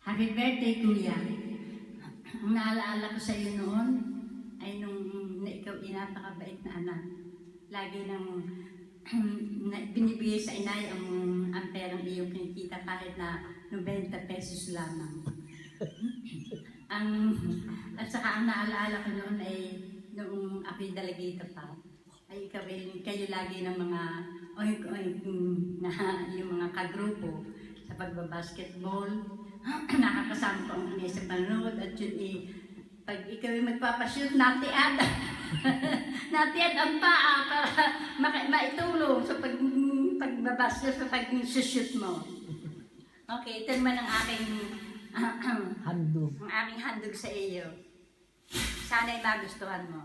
Happy birthday, Kuya. Ang naalaala ko sa iyo noon ay nung na ikaw napakabait na anak. Lagi nang binibigay sa inay ang perang iyong kinikita kahit na 90 pesos lamang. At saka ang naalaala ko noon ay noong ako'y dalagita pa, ay kayo lagi ng mga oink-oink na yung mga kagrupo sa pagbabasketball. Nakakasama ko ang inay sa panonood at yun pag ikaw ay magpapashoot, natiad. Natiad ang paa para maitulong sa pagbabasket, sa pag-shoot mo. Okay, ito naman ang aking Handog. ang aming handog sa iyo. Sana'y magustuhan mo.